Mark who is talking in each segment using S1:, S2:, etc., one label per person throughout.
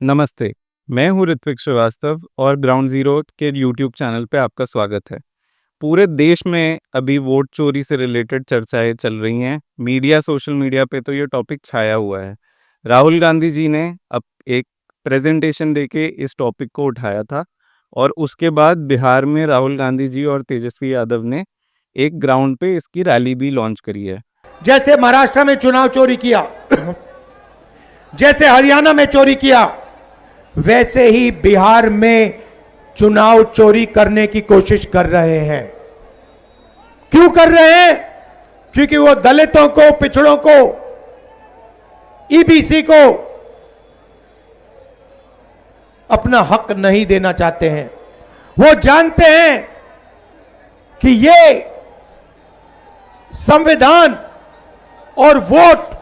S1: नमस्ते, मैं हूँ ऋत्विक श्रीवास्तव और ग्राउंड ज़ीरो के यूट्यूब चैनल पे आपका स्वागत है। पूरे देश में अभी वोट चोरी से रिलेटेड चर्चाएं चल रही हैं। सोशल मीडिया पे तो ये टॉपिक छाया हुआ है। राहुल गांधी जी ने अब एक प्रेजेंटेशन देके इस टॉपिक को उठाया था और उसके बाद बिहार में राहुल गांधी जी और तेजस्वी यादव ने एक ग्राउंड पे इसकी रैली भी लॉन्च करी है।
S2: जैसे महाराष्ट्र में चुनाव चोरी किया, जैसे हरियाणा में चोरी किया, वैसे ही बिहार में चुनाव चोरी करने की कोशिश कर रहे हैं। क्यों कर रहे हैं? क्योंकि वो दलितों को, पिछड़ों को, ईबीसी को अपना हक नहीं देना चाहते हैं। वो जानते हैं कि ये संविधान और वोट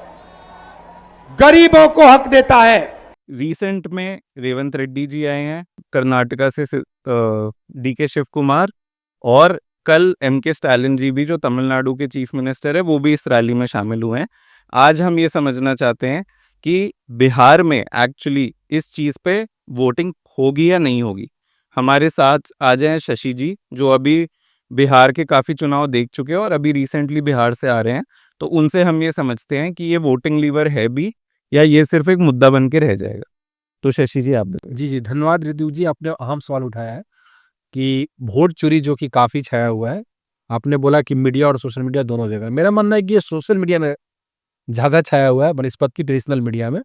S2: गरीबों को हक देता है।
S1: रिसेंट में रेवंत रेड्डी जी आए हैं कर्नाटका से, डीके शिव कुमार, और कल एमके स्टालिन जी भी, जो तमिलनाडु के चीफ मिनिस्टर है, वो भी इस रैली में शामिल हुए हैं। आज हम ये समझना चाहते हैं कि बिहार में एक्चुअली इस चीज़ पे वोटिंग होगी या नहीं होगी। हमारे साथ आ जाएं शशि जी, जो अभी बिहार के काफ़ी चुनाव देख चुके हैं और अभी रिसेंटली बिहार से आ रहे हैं। तो उनसे हम ये समझते हैं कि ये वोटिंग लीवर है भी या ये सिर्फ एक मुद्दा बन के रह जाएगा। तो शशि जी, आप बताइए।
S3: जी, धन्यवाद ऋतु जी, आपने अहम सवाल उठाया है कि वोट चोरी जो कि काफ़ी छाया हुआ है। आपने बोला कि मीडिया और सोशल मीडिया दोनों जगह। मेरा मानना है कि ये सोशल मीडिया में ज़्यादा छाया हुआ है बनिस्पत की ट्रेडिशनल मीडिया में।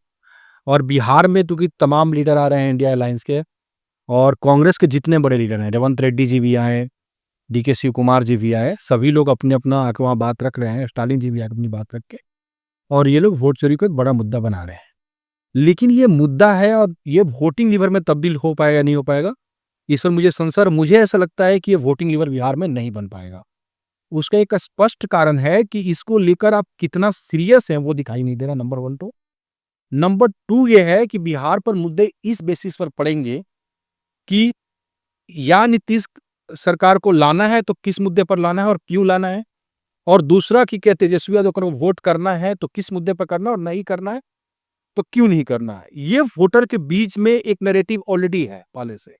S3: और बिहार में क्योंकि तमाम लीडर आ रहे हैं इंडिया अलायंस के, और कांग्रेस के जितने बड़े लीडर हैं, रेवंत रेड्डी जी भी आए, डीके शिव कुमार जी भी आए, सभी लोग अपने अपना आके वहाँ बात रख रहे हैं। स्टालिन जी भी आके अपनी बात रख के, और ये लोग वोट चोरी को एक बड़ा मुद्दा बना रहे हैं। लेकिन ये मुद्दा है और ये वोटिंग लीवर में तब्दील हो पाएगा नहीं हो पाएगा, इस पर मुझे संशय, और मुझे ऐसा लगता है कि ये वोटिंग लीवर बिहार में नहीं बन पाएगा। उसका एक स्पष्ट कारण है कि इसको लेकर आप कितना सीरियस हैं वो दिखाई नहीं दे रहा, नंबर 1 तो। नंबर 2 ये है कि बिहार पर मुद्दे इस बेसिस पर पड़ेंगे कि या नीतीश सरकार को लाना है तो किस मुद्दे पर लाना है और क्यों लाना है, और दूसरा कि क्या तेजस्वी यादव को वोट करना है तो किस मुद्दे पर करना है, और नहीं करना है तो क्यों नहीं करना है। ये वोटर के बीच में एक नैरेटिव ऑलरेडी है पहले से,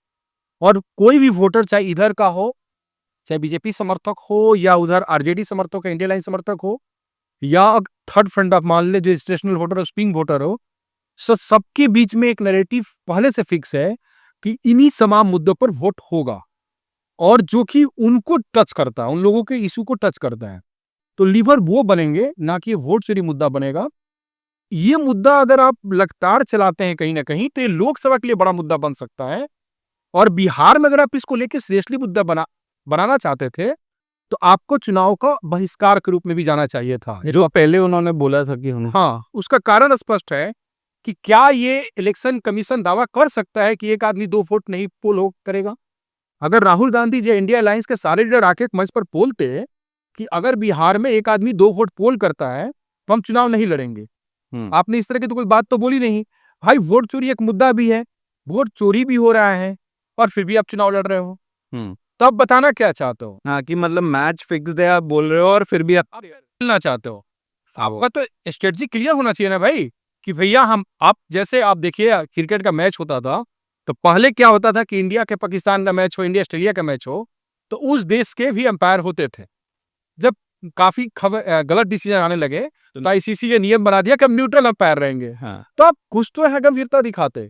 S3: और कोई भी वोटर चाहे इधर का हो, चाहे बीजेपी समर्थक हो या उधर आरजेडी समर्थक हो, इंडिया लाइन समर्थक हो, या थर्ड फ्रंट ऑफ मान ले जो इंटरनेशनल वोटर और स्विंग वोटर हो, सबके बीच में एक नैरेटिव पहले से फिक्स है कि इन्हीं तमाम मुद्दों पर वोट होगा, और जो कि उनको टच करता है, उन लोगों के इशू को टच करता है। तो लीवर वो बनेंगे, ना कि वोट चोरी मुद्दा बनेगा। ये मुद्दा अगर आप लगातार चलाते हैं कहीं ना कहीं, तो ये लोकसभा के लिए बड़ा मुद्दा बन सकता है। और बिहार में अगर आप इसको लेकर सीरियसली मुद्दा बनाना चाहते थे, तो आपको चुनाव का बहिष्कार के रूप में भी जाना चाहिए था,
S1: जो पहले उन्होंने बोला था कि
S3: हाँ, उसका कारण स्पष्ट है कि क्या ये इलेक्शन कमीशन दावा कर सकता है कि एक आदमी 2 वोट नहीं पोल हो करेगा? अगर राहुल गांधी जी इंडिया अलायंस के सारे लीडर आके मंच पर बोलते कि अगर बिहार में एक आदमी 2 वोट पोल करता है तो हम चुनाव नहीं लड़ेंगे, आपने इस तरह की तो कोई बात तो बोली नहीं। भाई, वोट चोरी एक मुद्दा भी है, वोट चोरी भी हो रहा है, और फिर भी आप चुनाव लड़ रहे हो। तब बताना क्या चाहते हो?
S1: हाँ, कि मतलब मैच फिक्स्ड है आप बोल रहे हो और फिर भी आप
S3: खेलना चाहते हो। आपका तो स्ट्रेटजी क्लियर होना चाहिए ना भाई, कि भैया आप जैसे आप देखिए क्रिकेट का मैच होता था, तो पहले क्या होता था कि इंडिया के पाकिस्तान का मैच हो, इंडिया ऑस्ट्रेलिया का मैच हो, तो उस देश के भी अंपायर होते थे। जब काफी गलत डिसीजन आने लगे तो आईसीसी ने नियम बना दिया कि हम न्यूट्रल अंपायर रहेंगे।
S1: हाँ।
S3: तो आप कुछ तो है गंभीरता दिखाते।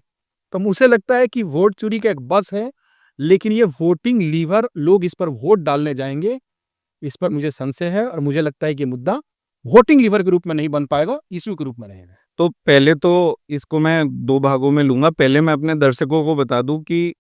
S3: तो मुझे लगता है कि वोट चोरी का एक बस है, लेकिन ये वोटिंग लीवर, लोग इस पर वोट डालने जाएंगे, इस पर मुझे संशय है, और मुझे लगता है कि मुद्दा वोटिंग लीवर के रूप में नहीं बन पाएगा, इशू के रूप में रहेगा।
S1: तो पहले तो इसको मैं 2 भागों में लूंगा। पहले मैं अपने दर्शकों को बता दूं कि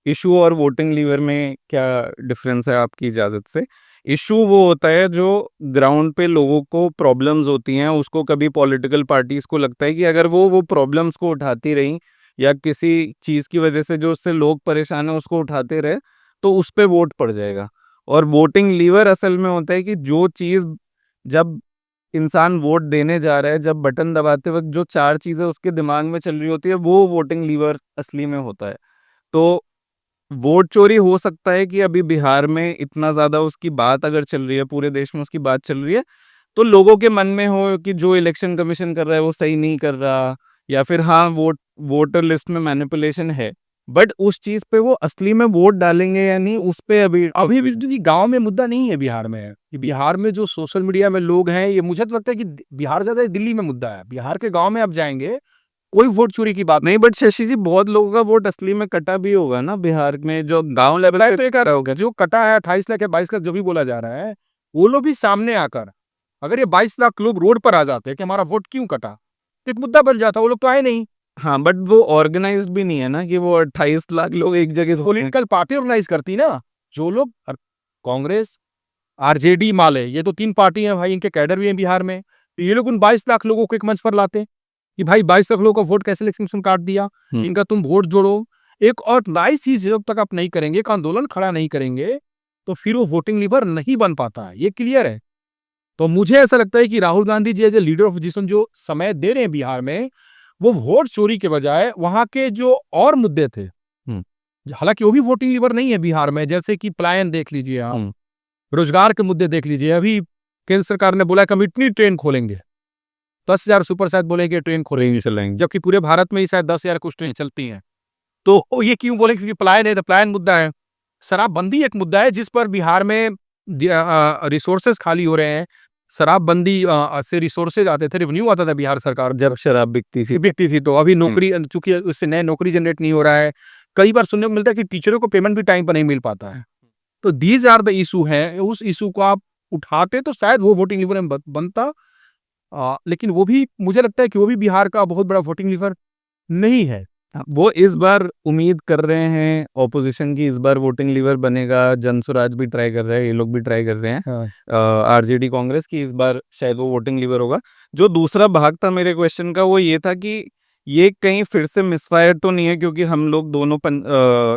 S1: इशू और वोटिंग लीवर में क्या डिफरेंस है, आपकी इजाज़त से। इशू वो होता है जो ग्राउंड पे लोगों को प्रॉब्लम्स होती हैं, उसको कभी पॉलिटिकल पार्टीज़ को लगता है कि अगर वो प्रॉब्लम्स को उठाती रहीं या किसी चीज़ की वजह से जो उससे लोग परेशान हैं उसको उठाते रहे, तो उस पे वोट पड़ जाएगा। और वोटिंग लीवर असल में होता है कि जो चीज़, जब इंसान वोट देने जा रहा है, जब बटन दबाते वक्त जो 4 चीज़ें उसके दिमाग में चल रही होती है, वो वोटिंग लीवर असली में होता है। तो वोट चोरी हो सकता है कि अभी बिहार में इतना ज़्यादा उसकी बात अगर चल रही है, पूरे देश में उसकी बात चल रही है, तो लोगों के मन में हो कि जो इलेक्शन कमीशन कर रहा है वो सही नहीं कर रहा, या फिर हाँ वोटर लिस्ट में मैनिपुलेशन है, बट उस चीज पे वो असली में वोट डालेंगे या नहीं, उस पे
S3: अभी विष्णु जी गाँव में मुद्दा नहीं है बिहार में। कि बिहार में जो सोशल मीडिया में लोग हैं, ये मुझे तो लगता है कि बिहार ज़्यादा दिल्ली में मुद्दा है। बिहार के गाँव में आप जाएँगे, कोई वोट चोरी की बात
S1: नहीं, बट शशि जी बहुत लोगों का वोट असली में कटा भी होगा ना बिहार में, जो गांव लेवल
S3: नहीं।
S1: पे।
S3: तो ये कह रहा होगा जो कटा है 28 लाख या 22 लाख जो भी बोला जा रहा है, वो लोग भी सामने आकर, अगर ये 22 लाख लोग रोड पर आ जाते कि हमारा वोट क्यों कटा, तो एक मुद्दा बन जाता। वो लोग तो आए नहीं।
S1: हाँ, बट वो ऑर्गेनाइज्ड भी नहीं है ना कि वो 28 लाख लोग एक जगह
S3: पॉलिटिकल पार्टी ऑर्गेनाइज करती ना, जो लोग कांग्रेस, आरजेडी, माले, ये तो 3 पार्टी हैं भाई, इनके कैडर भी हैं बिहार में। तो ये लोग उन 22 लाख लोगों को एक मंच पर लाते कि भाई 22 लाख लोगों का वोट कैसे इलेक्शन कमीशन काट दिया, इनका तुम वोट जोड़ो। एक और नाइस चीज जब तक आप नहीं करेंगे, एक आंदोलन खड़ा नहीं करेंगे, तो फिर वो वोटिंग लीवर नहीं बन पाता है, ये क्लियर है। तो मुझे ऐसा लगता है कि Rahul Gandhi ji as a leader of opposition जो समय दे रहे हैं बिहार में, वो वोट चोरी के बजाय वहां के जो और मुद्दे थे, हालांकि वो भी वोटिंग लीवर नहीं है बिहार में, जैसे कि पलायन देख लीजिए आप, रोजगार के मुद्दे देख लीजिए। अभी केंद्र सरकार ने बोला कि हम इतनी ट्रेन खोलेंगे, 10,000 सुपर शायद बोलेंगे ट्रेन खोलेंगे चलेंगे, जबकि पूरे भारत में ही शायद 10,000 कुछ ट्रेन चलती हैं। तो ये क्यों बोले? क्योंकि पलायन है, तो पलायन मुद्दा है। शराबबंदी एक मुद्दा है जिस पर बिहार में रिसोर्सेज खाली हो रहे हैं। शराबबंदी से रिसोर्सेज आते थे, रेवेन्यू आता था बिहार सरकार
S1: जब शराब बिकती थी।
S3: तो अभी नौकरी, चूंकि उससे नए नौकरी जनरेट नहीं हो रहा है। कई बार सुनने को मिलता है कि टीचरों को पेमेंट भी टाइम पर नहीं मिल पाता है। तो दीज आर द इशू हैं। उस इशू को आप उठाते तो शायद वो वोटिंग लीवर में बनता। लेकिन वो भी मुझे लगता है कि वो भी बिहार का बहुत बड़ा वोटिंग लीवर नहीं है।
S1: वो इस बार उम्मीद कर रहे हैं ऑपोजिशन की, इस बार वोटिंग लीवर बनेगा। जनसुराज भी ट्राई कर रहे हैं, ये लोग भी ट्राई कर रहे हैं आरजेडी कांग्रेस की, इस बार शायद वो वोटिंग लीवर होगा। जो दूसरा भाग था मेरे क्वेश्चन का वो ये था कि ये कहीं फिर से मिसफायर तो नहीं है, क्योंकि हम लोग दोनों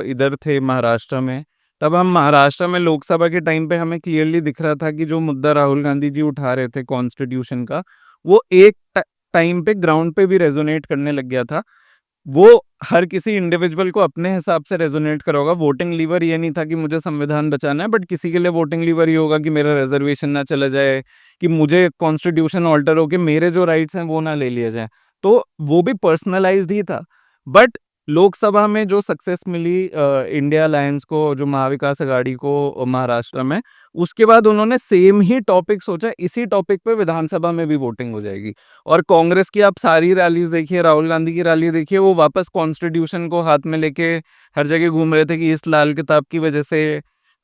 S1: इधर थे महाराष्ट्र में। तब हम महाराष्ट्र में लोकसभा के टाइम पे हमें क्लियरली दिख रहा था कि जो मुद्दा राहुल गांधी जी उठा रहे थे कॉन्स्टिट्यूशन का, वो एक टाइम पे ग्राउंड पे भी रेजोनेट करने लग गया था। वो हर किसी इंडिविजुअल को अपने हिसाब से रेजोनेट करोगा। वोटिंग लीवर ये नहीं था कि मुझे संविधान बचाना है, बट किसी के लिए वोटिंग लीवर ये होगा कि मेरा रिजर्वेशन ना चला जाए, कि मुझे कॉन्स्टिट्यूशन ऑल्टर होके मेरे जो राइट्स हैं वो ना ले लिया जाए। तो वो भी पर्सनलाइज्ड ही था। बट लोकसभा में जो सक्सेस मिली इंडिया अलायंस को, जो महाविकास अघाड़ी को महाराष्ट्र में, उसके बाद उन्होंने सेम ही टॉपिक सोचा, इसी टॉपिक पे विधानसभा में भी वोटिंग हो जाएगी। और कांग्रेस की आप सारी रैलीज देखिए, राहुल गांधी की रैली देखिए, वो वापस कॉन्स्टिट्यूशन को हाथ में लेके हर जगह घूम रहे थे कि इस लाल किताब की वजह से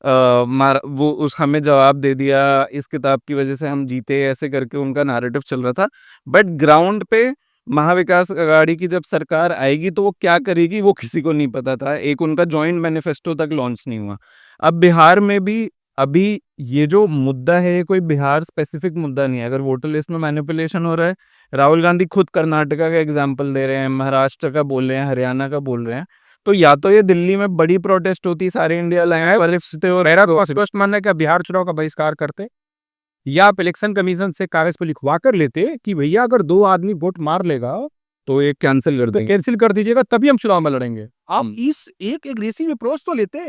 S1: वो उस हमें जवाब दे दिया, इस किताब की वजह से हम जीते, ऐसे करके उनका नैरेटिव चल रहा था। बट ग्राउंड पे महाविकास अघाड़ी की जब सरकार आएगी तो वो क्या करेगी वो किसी को नहीं पता था। एक उनका जॉइंट मैनिफेस्टो तक लॉन्च नहीं हुआ। अब बिहार में भी अभी ये जो मुद्दा है, ये कोई बिहार स्पेसिफिक मुद्दा नहीं है। अगर वोटर लिस्ट में मैनिपुलेशन हो रहा है, राहुल गांधी खुद कर्नाटका का एग्जाम्पल दे रहे हैं, महाराष्ट्र का बोल रहे हैं, हरियाणा का बोल रहे हैं। तो या तो ये दिल्ली में बड़ी प्रोटेस्ट होती, सारे इंडिया लाए, और
S3: मेरा तो स्पष्ट मानना है कि बिहार चुनाव का बहिष्कार करते, या आप इलेक्शन कमीशन से कागज पर लिखवा कर लेते कि भैया अगर 2 आदमी वोट मार लेगा
S1: तो ये कैंसिल कर देंगे,
S3: कैंसिल कर दीजिएगा, तभी हम चुनाव में लड़ेंगे। आप इस एक एग्रेसिव अप्रोच तो लेते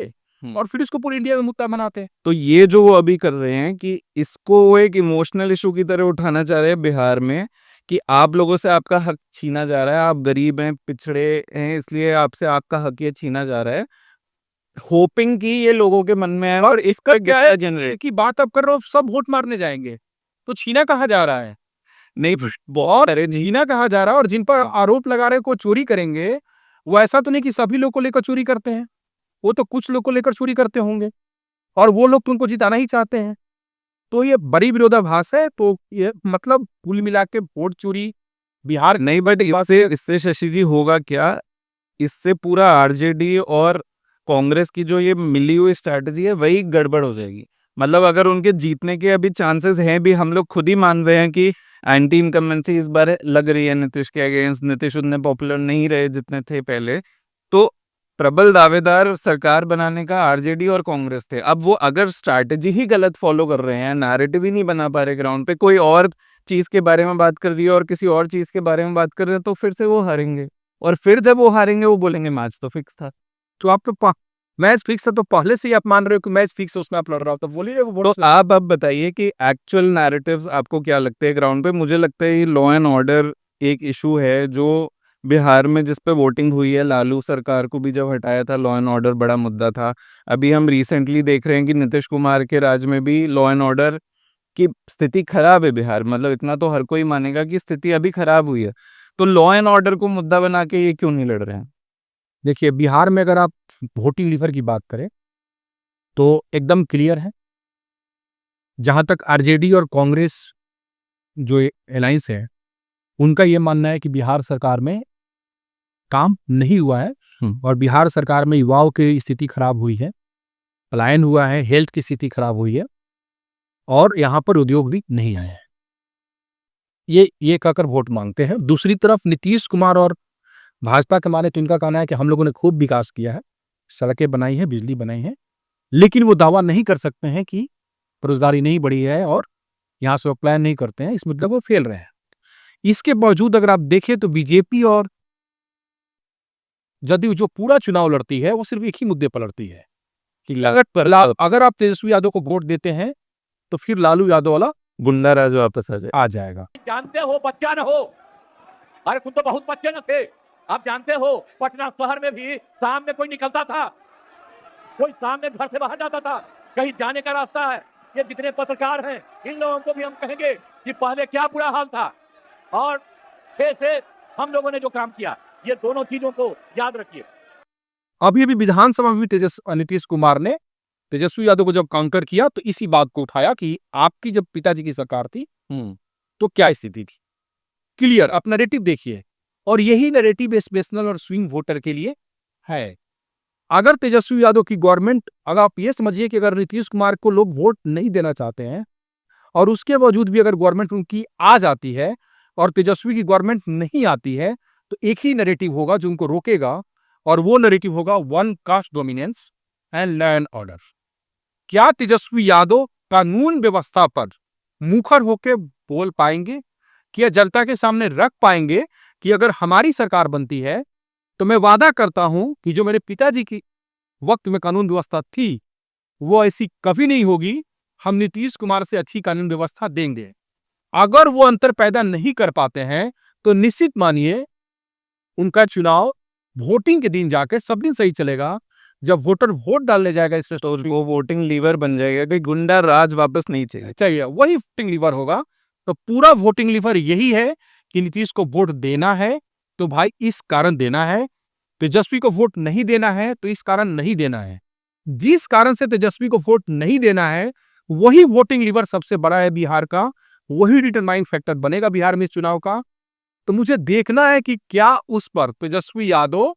S3: और फिर इसको पूरे इंडिया में मुद्दा बनाते।
S1: तो ये जो वो अभी कर रहे हैं कि इसको वो एक इमोशनल इशू की तरह उठाना चाह रहे हैं बिहार में, कि आप लोगों से आपका हक छीना जा रहा है, आप गरीब हैं, पिछड़े हैं, इसलिए आपसे आपका हक ये छीना जा रहा है, होपिंग की ये लोगों के मन में है।
S3: और इसका क्या है
S1: जनरेट
S3: की बात आप कर रहे हो, सब वोट मारने जाएंगे तो छीना कहा जा रहा है?
S1: नहीं,
S3: बहुत छीना कहा जा रहा है। और जिन पर आरोप लगा रहे को चोरी करेंगे, वो ऐसा तो नहीं कि सभी लोग को लेकर चोरी करते हैं, वो तो कुछ लोग को लेकर चोरी करते होंगे, और वो लोग तो उनको जिताना ही चाहते हैं। तो ये बड़ी विरोधाभास है। तो ये मतलब कुल मिला के वोट चोरी बिहार
S1: नहीं, बट इससे शशि जी होगा क्या, इससे पूरा आरजेडी और कांग्रेस की जो ये मिली हुई स्ट्रैटेजी है वही गड़बड़ हो जाएगी। मतलब अगर उनके जीतने के अभी चांसेस हैं भी, हम लोग खुद ही मान रहे हैं कि एंटी इनकम्बेंसी इस बार लग रही है नीतीश के अगेंस्ट। नीतीश उतने पॉपुलर नहीं रहे जितने थे पहले। तो प्रबल दावेदार सरकार बनाने का आरजेडी और कांग्रेस थे। अब वो अगर स्ट्रैटेजी ही गलत फॉलो कर रहे हैं, नैरेटिव ही नहीं बना पा रहे ग्राउंड पे, कोई और चीज के बारे में बात कर रही है और किसी और चीज के बारे में बात कर रहे हैं, तो फिर से वो हारेंगे। और फिर जब वो हारेंगे वो बोलेंगे मैच तो फिक्स था।
S3: तो आप तो मैच फिक्स है तो पहले से ही आप मान रहे हो कि मैच फिक्स है, उसमें आप लड़ रहा हो, तो बोलिए वो
S1: तो आप अब बताइए कि एक्चुअल नैरेटिव्स आपको क्या लगते हैं ग्राउंड पे? मुझे लगता है ये लॉ एंड ऑर्डर एक इशू है जो बिहार में जिस पे वोटिंग हुई है, लालू सरकार को भी जब हटाया था लॉ एंड ऑर्डर बड़ा मुद्दा था। अभी हम रिसेंटली देख रहे हैं कि नीतीश कुमार के राज में भी लॉ एंड ऑर्डर की स्थिति खराब है बिहार, मतलब इतना तो हर कोई मानेगा कि स्थिति अभी खराब हुई है। तो लॉ एंड ऑर्डर को मुद्दा बना के ये क्यों नहीं लड़ रहे हैं?
S3: देखिए, बिहार में अगर आप वोटिंग लीवर की बात करें तो एकदम क्लियर है। जहां तक आरजेडी और कांग्रेस जो अलायंस है, उनका ये मानना है कि बिहार सरकार में काम नहीं हुआ है और बिहार सरकार में युवाओं की स्थिति खराब हुई है, पलायन हुआ है, हेल्थ की स्थिति खराब हुई है और यहाँ पर उद्योग भी नहीं आए हैं। ये कहकर वोट मांगते हैं। दूसरी तरफ नीतीश कुमार और भाजपा के माने तो इनका कहना है कि हम लोगों ने खूब विकास किया है, सड़कें बनाई है, बिजली बनाई है, लेकिन वो दावा नहीं कर सकते हैं कि बेरोजगारी नहीं बढ़ी है और यहाँ से वो प्लान नहीं करते हैं, इस मुद्दे पर फेल रहे हैं। इसके बावजूद अगर आप देखें तो बीजेपी और जदयू जो पूरा चुनाव लड़ती है वो सिर्फ एक ही मुद्दे पर लड़ती है कि अगर आप तेजस्वी यादव को वोट देते हैं तो फिर लालू यादव वाला
S1: गुंडा राज वापस आ
S3: जाएगा।
S4: जानते हो बच्चा न हो, अरे खुद तो बहुत बच्चे न थे। आप जानते हो पटना शहर में भी शाम में कोई निकलता था, कोई शाम में घर से बाहर जाता था, कहीं जाने का रास्ता है। ये जितने पत्रकार हैं इन लोगों को भी हम कहेंगे कि पहले क्या बुरा हाल था और फिर से हम लोगों ने जो काम किया, ये दोनों चीजों को याद रखिए।
S3: अभी विधानसभा में भी नीतीश कुमार ने तेजस्वी यादव को जब काउंटर किया तो इसी बात को उठाया कि आपकी जब पिताजी की सरकार थी तो क्या स्थिति थी। क्लियर, आप नैरेटिव देखिए और यही नैरेटिव एस्पिरेशनल और स्विंग वोटर के लिए है। अगर तेजस्वी यादव की गवर्नमेंट, अगर आप ये समझिए कि अगर नीतीश कुमार को लोग वोट नहीं देना चाहते हैं और उसके बावजूद भी अगर गवर्नमेंट उनकी आ जाती है और तेजस्वी की गवर्नमेंट नहीं आती है तो एक ही नैरेटिव होगा जो उनको रोकेगा और वो नैरेटिव होगा one caste dominance and law and order. क्या तेजस्वी यादव कानून व्यवस्था पर मुखर होकर बोल पाएंगे? क्या जनता के सामने रख पाएंगे कि अगर हमारी सरकार बनती है तो मैं वादा करता हूं कि जो मेरे पिताजी की वक्त में कानून व्यवस्था थी वो ऐसी कभी नहीं होगी, हम नीतीश कुमार से अच्छी कानून व्यवस्था देंगे। अगर वो अंतर पैदा नहीं कर पाते हैं तो निश्चित मानिए उनका चुनाव वोटिंग के दिन जाकर सब दिन सही चलेगा। जब वोटर वोट डालने जाएगा इस पे
S1: तो वो वोटिंग लीवर बन जाएगा कि गुंडा राज वापस नहीं
S3: चाहिए, वही वोटिंग लीवर होगा। तो पूरा वोटिंग लीवर यही है कि नीतीश को वोट देना है तो भाई इस कारण देना है, तेजस्वी को वोट नहीं देना है तो इस कारण नहीं देना है। जिस कारण से तेजस्वी को वोट नहीं देना है वही वोटिंग लीवर सबसे बड़ा है बिहार का, वही डिटरमाइनिंग फैक्टर बनेगा बिहार में इस चुनाव का। तो मुझे देखना है कि क्या उस पर तेजस्वी यादव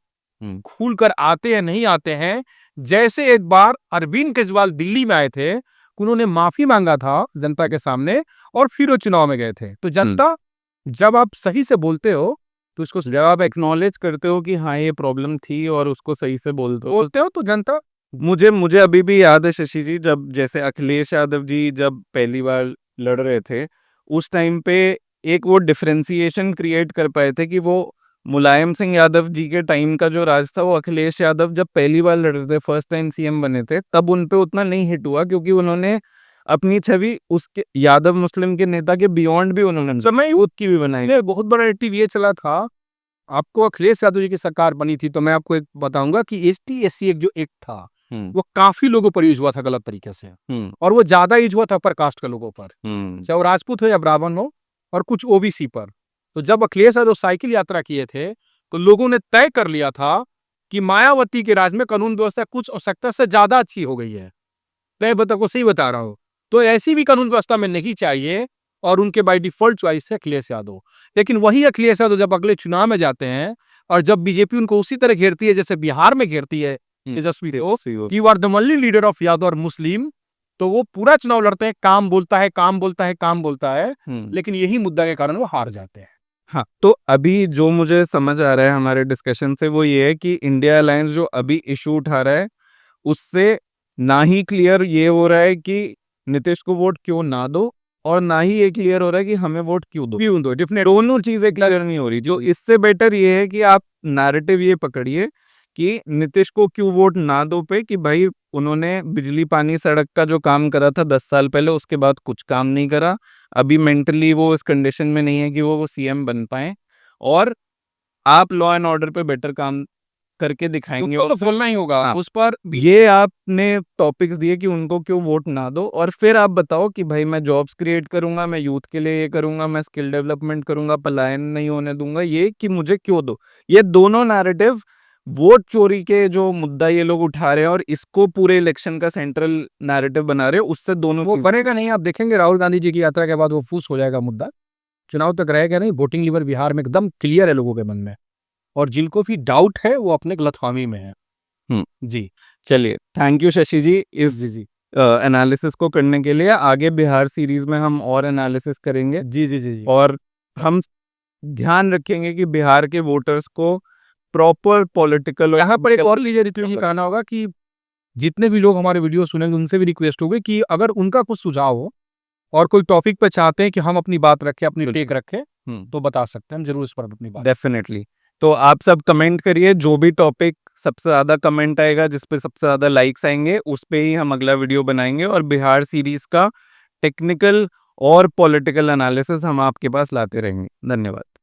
S3: खुलकर आते या नहीं आते हैं। जैसे एक बार अरविंद केजरीवाल दिल्ली में आए थे, उन्होंने माफी मांगा था जनता के सामने और फिर वो चुनाव में गए थे। तो जनता जब आप सही से बोलते हो तो उसको
S1: जब आप एक्नॉलेज करते हो कि हाँ ये प्रॉब्लम थी और उसको सही से बोलते हो
S3: तो जनता।
S1: मुझे अभी भी याद है शशि जी, जब जैसे अखिलेश यादव जी जब पहली बार लड़ रहे थे उस टाइम पे एक वो डिफरेंशिएशन क्रिएट कर पाए थे कि वो मुलायम सिंह यादव जी के टाइम का जो राज था वो अखिलेश यादव जब पहली बार लड़ रहे थे, फर्स्ट टाइम सीएम बने थे, तब उन पे उतना नहीं हिट हुआ क्योंकि उन्होंने अपनी छवि उसके यादव मुस्लिम के नेता के बियॉन्ड भी उन्होंने समय युद्ध की भी बनाई।
S3: बहुत बड़ा नेरेटिव ये चला था, आपको अखिलेश यादव जी की सरकार बनी थी तो मैं आपको एक बताऊंगा कि एसटी एससी जो एक्ट था वो काफी लोगों पर यूज हुआ था गलत तरीके से और वो ज्यादा यूज हुआ था अपर कास्ट के लोगों पर, चाहे वो राजपूत हो या ब्राह्मण हो, और कुछ ओबीसी पर। तो जब अखिलेश यादव साइकिल यात्रा किए थे तो लोगों ने तय कर लिया था कि मायावती के राज में कानून व्यवस्था कुछ आवश्यकता से ज्यादा अच्छी हो गई है। मैं को सही बता रहा हूँ, तो ऐसी भी कानून व्यवस्था में नहीं चाहिए और उनके बाय डिफॉल्ट चॉइस है अखिलेश यादव। लेकिन वही अखिलेश यादव जब अगले चुनाव में जाते हैं और जब बीजेपी उनको उसी तरह घेरती है जैसे बिहार में घेरती है तेजस्वी को, you are the only leader of Yadav और मुस्लिम, तो वो पूरा चुनाव लड़ते हैं, काम बोलता है, लेकिन यही मुद्दा के कारण वो हार जाते हैं।
S1: हाँ, तो अभी जो मुझे समझ आ रहा है हमारे डिस्कशन से वो ये है कि इंडिया अलायंस जो अभी इशू उठा रहा है उससे ना ही क्लियर ये हो रहा है कि नीतीश को वोट क्यों ना दो और ना ही ये क्लियर हो रहा है कि हमें वोट क्यों दो। डिफरेंट दोनों चीजें क्लियर नहीं हो रही। जो इससे बेटर ये है कि आप नैरेटिव ये पकड़िए कि नीतीश को क्यों वोट ना दो पे, कि भाई उन्होंने बिजली पानी सड़क का जो काम करा था 10 साल पहले, उसके बाद कुछ काम नहीं करा। अभी मेंटली वो इस कंडीशन में नहीं है कि वो सीएम बन पाए, और आप लॉ एंड ऑर्डर पे बेटर काम करके दिखाएंगे,
S3: उनको तो बोलना ही होगा
S1: हाँ।
S3: उस पर
S1: ये आपने टॉपिक्स दिए कि उनको क्यों वोट ना दो, और फिर आप बताओ कि भाई मैं जॉब्स क्रिएट करूंगा, मैं यूथ के लिए ये करूंगा, मैं स्किल डेवलपमेंट करूंगा, पलायन नहीं होने दूंगा, ये कि मुझे क्यों दो। ये दोनों नैरेटिव, वोट चोरी के जो मुद्दा ये लोग उठा रहे हैं और इसको पूरे इलेक्शन का सेंट्रल नैरेटिव बना रहे हैं, उससे दोनों
S3: वो
S1: चीज़-
S3: बनेगा नहीं। आप देखेंगे राहुल गांधी जी की यात्रा के बाद वो फूस हो जाएगा मुद्दा, चुनाव तक रहेगा नहीं। वोटिंग लीवर बिहार में एकदम क्लियर है लोगों के मन में, और जिनको भी डाउट है वो अपने गलतफहमी में है। जी
S1: चलिए, थैंक यू शशि जी इस
S3: जी जी
S1: एनालिसिस को करने के लिए। आगे बिहार सीरीज में हम और एनालिसिस करेंगे,
S3: जी जी जी जी
S1: और हम ध्यान रखेंगे कि बिहार के वोटर्स को प्रॉपर पॉलिटिकल,
S3: यहाँ पर एक और लीजिए ऋतु जी कहना होगा कि जितने भी लोग हमारे वीडियो सुनेंगे उनसे भी रिक्वेस्ट होगी कि अगर उनका कुछ सुझाव हो और कोई टॉपिक पे चाहते हैं कि हम अपनी बात रखें, अपनी टेक रखें, तो बता सकते हैं, हम जरूर इस पर अपनी बात।
S1: डेफिनेटली। तो आप सब कमेंट करिए, जो भी टॉपिक सबसे ज़्यादा कमेंट आएगा, जिस पे सबसे ज़्यादा लाइक्स आएंगे, उस पे ही हम अगला वीडियो बनाएंगे, और बिहार सीरीज का टेक्निकल और पॉलिटिकल एनालिसिस हम आपके पास लाते रहेंगे। धन्यवाद।